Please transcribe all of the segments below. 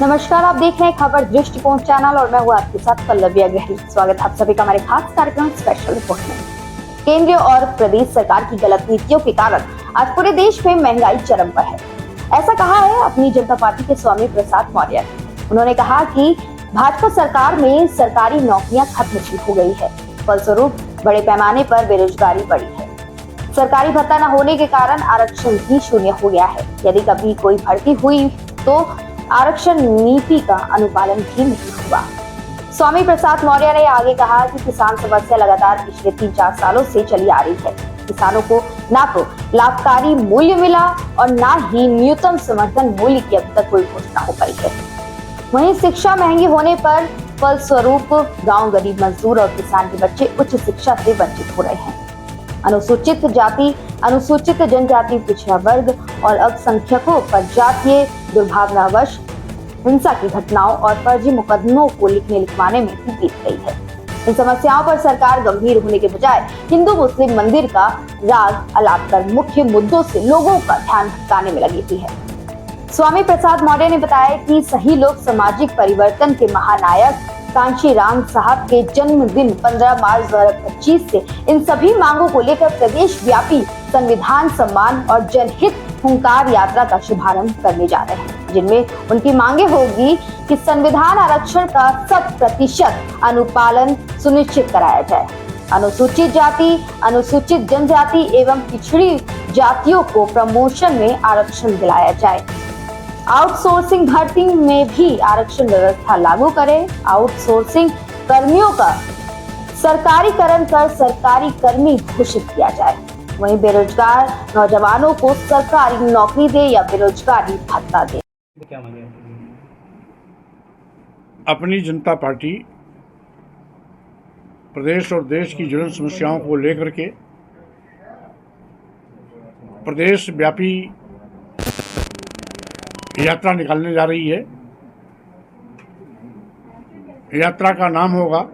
नमस्कार, आप देख रहे हैं खबर दृष्टिकोण चैनल और मैं हूं आपके साथ पल्लवी अग्रही। स्वागत है आप सभी का हमारे खास कार्यक्रम स्पेशल रिपोर्ट में। केंद्र और प्रदेश सरकार की गलत नीतियों के कारण आज पूरे देश में महंगाई चरम पर है। ऐसा कहा है अपनी जनता पार्टी के स्वामी प्रसाद मौर्य ने। उन्होंने कहा कि भाजपा सरकार में सरकारी नौकरियां खत्म हो गई है, फलस्वरूप बड़े पैमाने पर बेरोजगारी बढ़ी है। सरकारी भत्ता न होने के कारण आरक्षण भी शून्य हो गया है। यदि कभी कोई भर्ती हुई तो आरक्षण नीति का अनुपालन भी नहीं हुआ। स्वामी प्रसाद मौर्य ने आगे कहा कि किसान समस्या लगातार पिछले 3-4 सालों से चली आ रही है। किसानों को ना तो लाभकारी मूल्य मिला और ना ही न्यूनतम समर्थन मूल्य की अब तक कोई घोषणा हो पाई है। वहीं शिक्षा महंगी होने पर फलस्वरूप गांव गरीब मजदूर और किसान के बच्चे उच्च शिक्षा से वंचित हो रहे हैं। अनुसूचित जाति, अनुसूचित जनजाति, पिछड़ा वर्ग और अल्पसंख्यकों पर जातीय दुर्भावनावश हिंसा की घटनाओं और फर्जी मुकदमों को लिखवाने में भी बीत गई है। इन समस्याओं पर सरकार गंभीर होने के बजाय हिंदू मुस्लिम मंदिर का राग अलाप कर मुख्य मुद्दों से लोगों का ध्यान भटकाने में लगी हुई है। स्वामी प्रसाद मौर्य ने बताया कि सही लोग सामाजिक परिवर्तन के महानायक कांशीराम साहब के जन्मदिन 15 मार्च 2025 से इन सभी मांगों को लेकर प्रदेश व्यापी संविधान सम्मान और जनहित हुंकार यात्रा का शुभारंभ करने जा रहे हैं, जिनमें उनकी मांगे होगी कि संविधान आरक्षण का 100% अनुपालन सुनिश्चित कराया जाए। अनुसूचित जाति, अनुसूचित जनजाति एवं पिछड़ी जातियों को प्रमोशन में आरक्षण दिलाया जाए। आउटसोर्सिंग भर्ती में भी आरक्षण व्यवस्था लागू करें। आउटसोर्सिंग कर्मियों का सरकारीकरण कर सरकारी कर्मी घोषित किया जाए। वहीं बेरोजगार नौजवानों को सरकारी नौकरी दे या बेरोजगारी भत्ता दे। अपनी जनता पार्टी प्रदेश और देश की ज्वलंत समस्याओं को लेकर के प्रदेश व्यापी यात्रा निकालने जा रही है। यात्रा का नाम होगा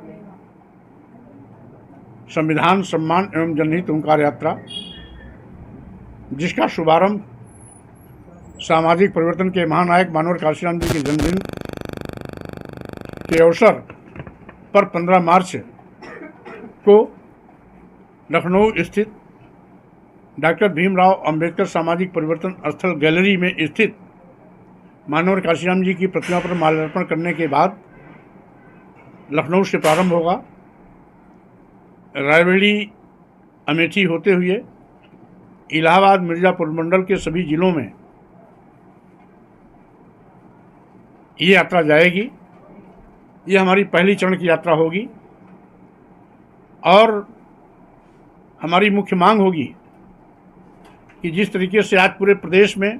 संविधान सम्मान एवं जनहित हुंकार यात्रा, जिसका शुभारंभ सामाजिक परिवर्तन के महानायक मानवर कांशीराम जी के जन्मदिन के अवसर पर 15 मार्च को लखनऊ स्थित डॉक्टर भीमराव अंबेडकर सामाजिक परिवर्तन स्थल गैलरी में स्थित मानवर कांशीराम जी की प्रतिमा पर माल्यार्पण करने के बाद लखनऊ से प्रारंभ होगा। रायबरेली, अमेठी होते हुए इलाहाबाद, मिर्ज़ापुर मंडल के सभी जिलों में ये यात्रा जाएगी। ये हमारी पहली चरण की यात्रा होगी और हमारी मुख्य मांग होगी कि जिस तरीके से आज पूरे प्रदेश में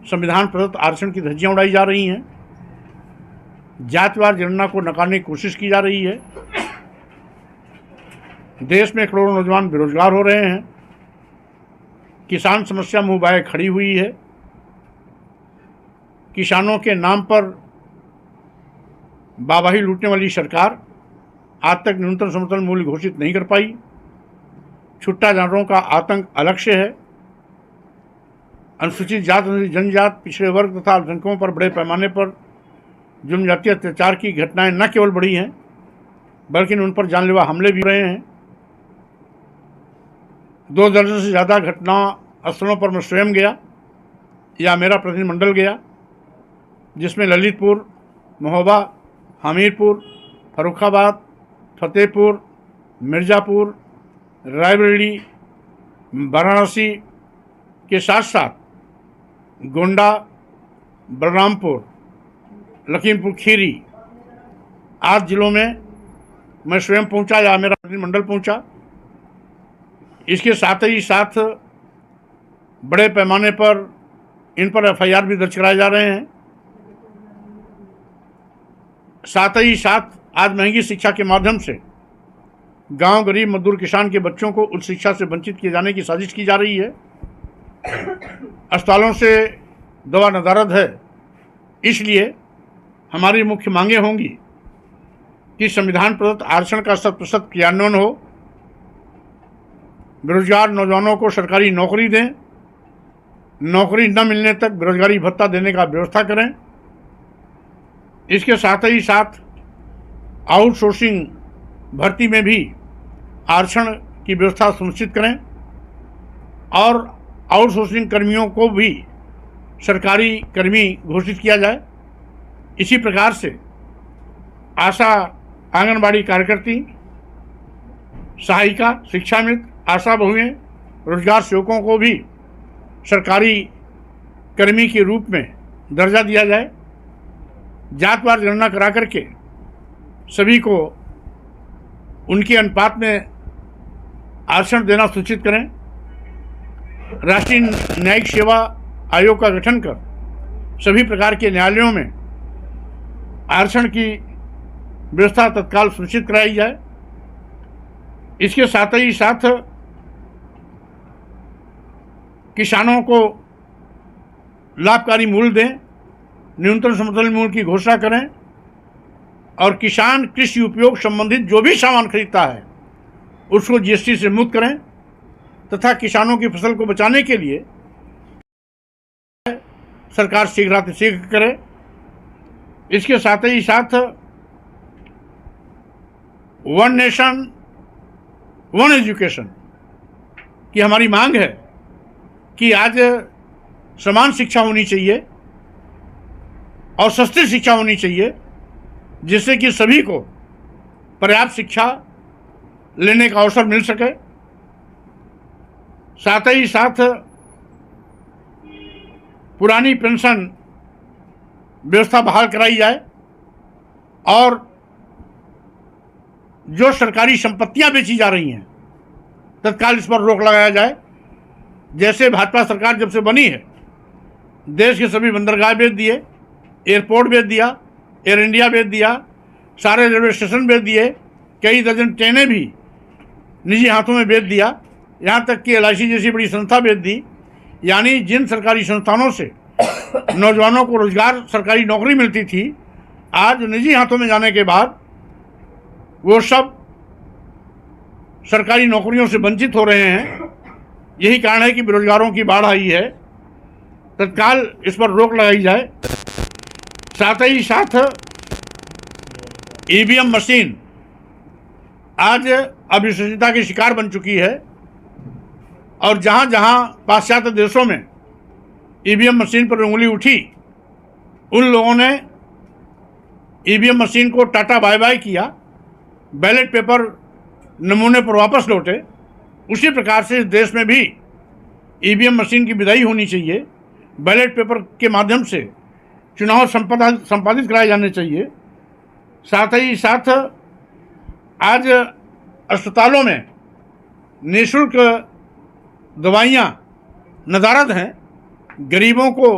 संविधान प्रदत्त आरक्षण की धज्जियां उड़ाई जा रही हैं, जातिवार जनगणना को नकारने की कोशिश की जा रही है, देश में करोड़ों नौजवान बेरोजगार हो रहे हैं, किसान समस्या मुंह बाए खड़ी हुई है, किसानों के नाम पर वाहवाही लूटने वाली सरकार आज तक न्यूनतम समर्थन मूल्य घोषित नहीं कर पाई, छुट्टा जानवरों का आतंक अलग से है, अनुसूचित जाति, जनजाति, पिछड़े वर्ग तथा अल्पसंख्यकों पर बड़े पैमाने पर जुल्म-जातीय अत्याचार की घटनाएं न केवल बढ़ी हैं बल्कि उन पर जानलेवा हमले भी रहे हैं। 2 दर्जन से ज़्यादा घटना स्थलों पर मैं स्वयं गया या मेरा प्रतिनिधिमंडल गया, जिसमें ललितपुर, महोबा, हमीरपुर, फर्रुखाबाद, फतेहपुर, मिर्ज़ापुर, रायबरेली, वाराणसी के साथ साथ गोंडा, बलरामपुर, लखीमपुर खीरी आदि जिलों में मैं स्वयं पहुंचा या मेरा प्रतिनिधिमंडल पहुंचा। इसके साथ ही साथ बड़े पैमाने पर इन पर एफआईआर भी दर्ज कराए जा रहे हैं। साथ ही साथ आज महंगी शिक्षा के माध्यम से गांव गरीब मजदूर किसान के बच्चों को उच्च शिक्षा से वंचित किए जाने की साजिश की जा रही है। अस्पतालों से दवा नदारद है। इसलिए हमारी मुख्य मांगे होंगी कि संविधान प्रदत्त आरक्षण का 100% क्रियान्वयन हो, बेरोजगार नौजवानों को सरकारी नौकरी दें, नौकरी न मिलने तक बेरोजगारी भत्ता देने का व्यवस्था करें इसके साथ ही साथ आउटसोर्सिंग भर्ती में भी आरक्षण की व्यवस्था सुनिश्चित करें और आउटसोर्सिंग कर्मियों को भी सरकारी कर्मी घोषित किया जाए। इसी प्रकार से आशा आंगनबाड़ी कार्यकर्ती, सहायिका, शिक्षा मित्र, आशा बहुएं, रोजगार सेवकों को भी सरकारी कर्मी के रूप में दर्जा दिया जाए। जातवार गणना करा करके सभी को उनके अनुपात में आरक्षण देना सूचित करें। राष्ट्रीय न्यायिक सेवा आयोग का गठन कर सभी प्रकार के न्यायालयों में आरक्षण की व्यवस्था तत्काल सुनिश्चित कराई जाए। इसके साथ ही साथ किसानों को लाभकारी मूल्य दें, न्यूनतम समर्थन मूल्य की घोषणा करें और किसान कृषि उपयोग संबंधित जो भी सामान खरीदता है उसको जीएसटी से मुक्त करें तथा किसानों की फसल को बचाने के लिए सरकार शीघ्र करे। इसके साथ ही साथ वन नेशन वन एजुकेशन की हमारी मांग है कि आज समान शिक्षा होनी चाहिए और सस्ती शिक्षा होनी चाहिए, जिससे कि सभी को पर्याप्त शिक्षा लेने का अवसर मिल सके। साथ ही साथ पुरानी पेंशन व्यवस्था बहाल कराई जाए और जो सरकारी संपत्तियां बेची जा रही हैं तत्काल इस पर रोक लगाया जाए। जैसे भाजपा सरकार जब से बनी है, देश के सभी बंदरगाह बेच दिए, एयरपोर्ट बेच दिया, एयर इंडिया बेच दिया, सारे रेलवे स्टेशन बेच दिए, कई दर्जन ट्रेनें भी निजी हाथों में बेच दिया, यहाँ तक कि LIC जैसी बड़ी संस्था बेच दी। यानी जिन सरकारी संस्थानों से नौजवानों को रोजगार, सरकारी नौकरी मिलती थी, आज निजी हाथों में जाने के बाद वो सब सरकारी नौकरियों से वंचित हो रहे हैं। यही कारण है कि बेरोजगारों की बाढ़ आई है। तत्काल इस पर रोक लगाई जाए। साथ ही साथ EVM मशीन आज अविश्वसनीयता की शिकार बन चुकी है और जहां जहां पाश्चात्य देशों में EVM मशीन पर उंगली उठी, उन लोगों ने EVM मशीन को टाटा बाय बाय किया, बैलेट पेपर नमूने पर वापस लौटे। उसी प्रकार से इस देश में भी EVM मशीन की विदाई होनी चाहिए। बैलेट पेपर के माध्यम से चुनाव संपादित कराए जाने चाहिए। साथ ही साथ आज अस्पतालों में निःशुल्क दवाइयाँ नदारद हैं। गरीबों को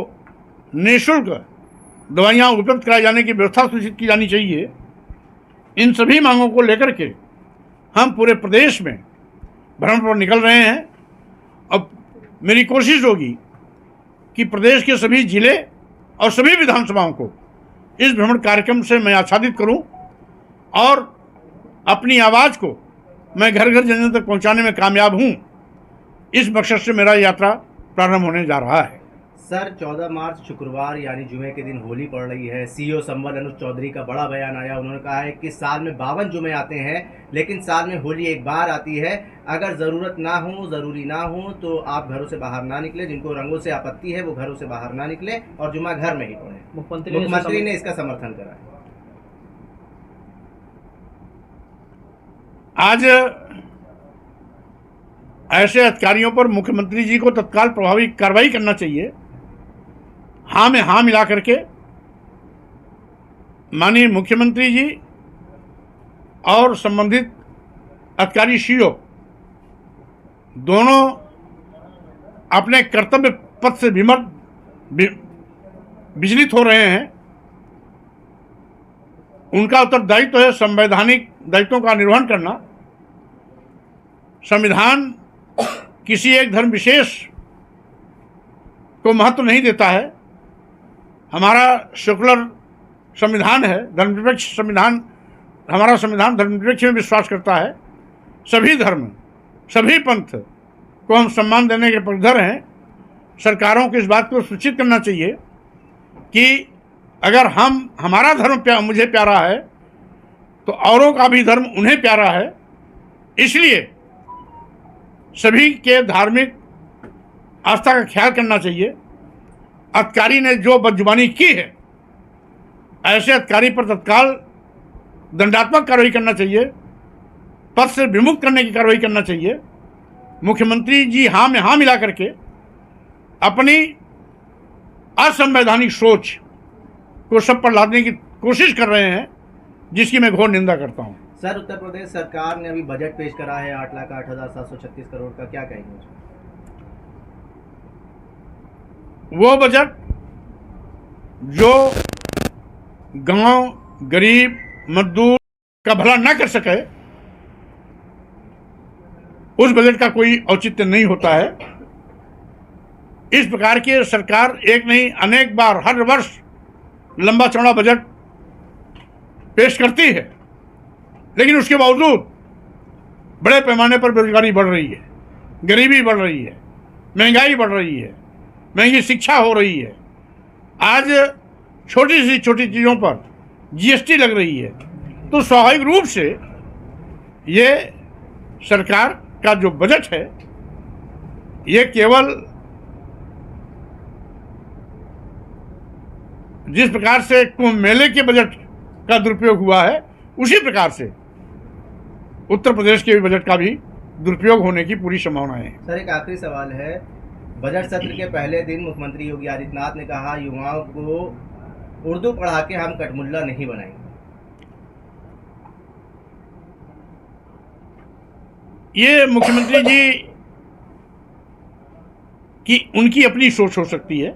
निःशुल्क दवाइयाँ उपलब्ध कराए जाने की व्यवस्था सुनिश्चित की जानी चाहिए। इन सभी मांगों को लेकर के हम पूरे प्रदेश में भ्रमण पर निकल रहे हैं। अब मेरी कोशिश होगी कि प्रदेश के सभी जिले और सभी विधानसभाओं को इस भ्रमण कार्यक्रम से मैं आच्छादित करूं और अपनी आवाज़ को मैं घर घर जन जन तक पहुंचाने में कामयाब हूं। इस मकसद से मेरा यात्रा प्रारंभ होने जा रहा है। सर, 14 मार्च शुक्रवार यानी जुमे के दिन होली पड़ रही है। CEO संबल अनुज चौधरी का बड़ा बयान आया। उन्होंने कहा है कि साल में 52 जुमे आते हैं, लेकिन साल में होली एक बार आती है। अगर ज़रूरत ना हो, ज़रूरी ना हो तो आप घरों से बाहर ना निकले। जिनको रंगों से आपत्ति है वो घरों से बाहर ना निकले और जुमा घर में ही पड़े। मुख्यमंत्री ने इसका समर्थन करा। आज ऐसे अधिकारियों पर मुख्यमंत्री जी को तत्काल प्रभावी कार्रवाई करना चाहिए। हाँ में हाँ मिला करके माननीय मुख्यमंत्री जी और संबंधित अधिकारी CEO दोनों अपने कर्तव्य पथ से विचलित हो रहे हैं। उनका उत्तरदायित्व है संवैधानिक दायित्वों का निर्वहन करना। संविधान किसी एक धर्म विशेष को महत्व नहीं देता है। हमारा सेकुलर संविधान है, धर्मनिरपेक्ष संविधान। हमारा संविधान धर्मनिरपेक्ष में विश्वास करता है। सभी धर्म, सभी पंथ को हम सम्मान देने के पक्षधर हैं। सरकारों को इस बात को सुनिश्चित करना चाहिए कि अगर हमारा धर्म मुझे प्यारा है तो औरों का भी धर्म उन्हें प्यारा है। इसलिए सभी के धार्मिक आस्था का ख्याल करना चाहिए। अधिकारी ने जो बदजुबानी की है, ऐसे अधिकारी पर तत्काल दंडात्मक कार्रवाई करना चाहिए, पद से विमुक्त करने की कार्रवाई करना चाहिए। मुख्यमंत्री जी हाँ में हाँ मिला करके अपनी असंवैधानिक सोच को सब पर लादने की कोशिश कर रहे हैं, जिसकी मैं घोर निंदा करता हूं। सर, उत्तर प्रदेश सरकार ने अभी बजट पेश करा है 8,08,736 करोड़ का, क्या कहेंगे? वो बजट जो गांव, गरीब, मजदूर का भला न कर सके, उस बजट का कोई औचित्य नहीं होता है। इस प्रकार की सरकार एक नहीं अनेक बार हर वर्ष लंबा चौड़ा बजट पेश करती है, लेकिन उसके बावजूद बड़े पैमाने पर बेरोजगारी बढ़ रही है, गरीबी बढ़ रही है, महंगाई बढ़ रही है, महंगी शिक्षा हो रही है। आज छोटी सी छोटी चीज़ों पर जीएसटी लग रही है, तो स्वाभाविक रूप से ये सरकार का जो बजट है, ये केवल जिस प्रकार से कुंभ मेले के बजट का दुरुपयोग हुआ है, उसी प्रकार से उत्तर प्रदेश के बजट का भी दुरुपयोग होने की पूरी संभावना है। सर, एक आखिरी सवाल है। बजट सत्र के पहले दिन मुख्यमंत्री योगी आदित्यनाथ ने कहा, युवाओं को उर्दू पढ़ा के हम कठमुल्ला नहीं बनाएंगे। ये मुख्यमंत्री जी की उनकी अपनी सोच हो सकती है।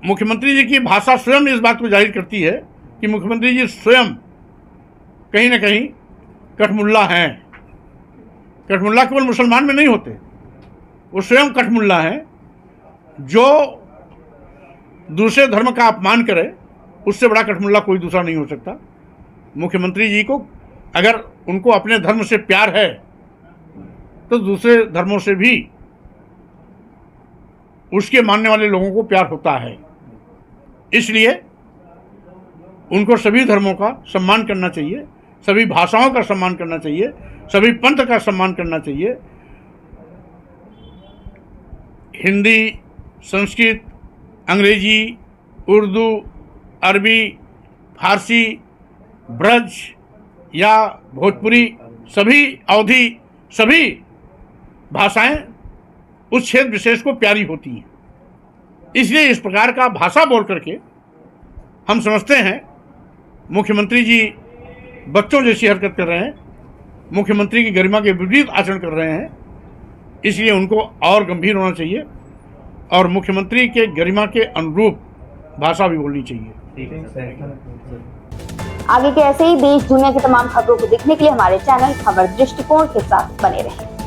मुख्यमंत्री जी की भाषा स्वयं इस बात को जाहिर करती है कि मुख्यमंत्री जी स्वयं कहीं ना कहीं कठमुल्ला हैं। कठमुल्ला केवल मुसलमान में नहीं होते, वो स्वयं कठमुल्ला हैं। जो दूसरे धर्म का अपमान करे, उससे बड़ा कठमुल्ला कोई दूसरा नहीं हो सकता। मुख्यमंत्री जी को अगर उनको अपने धर्म से प्यार है, तो दूसरे धर्मों से भी उसके मानने वाले लोगों को प्यार होता है। इसलिए उनको सभी धर्मों का सम्मान करना चाहिए, सभी भाषाओं का सम्मान करना चाहिए, सभी पंथ का सम्मान करना चाहिए। हिंदी, संस्कृत, अंग्रेजी, उर्दू, अरबी, फारसी, ब्रज या भोजपुरी, सभी अवधी, सभी भाषाएं उस क्षेत्र विशेष को प्यारी होती हैं। इसलिए इस प्रकार का भाषा बोल करके हम समझते हैं मुख्यमंत्री जी बच्चों जैसी हरकत कर रहे हैं, मुख्यमंत्री की गरिमा के विपरीत आचरण कर रहे हैं। इसलिए उनको और गंभीर होना चाहिए और मुख्यमंत्री के गरिमा के अनुरूप भाषा भी बोलनी चाहिए। आगे के ऐसे ही देश दुनिया की तमाम खबरों को देखने के लिए हमारे चैनल खबर दृष्टिकोण के साथ बने रहें।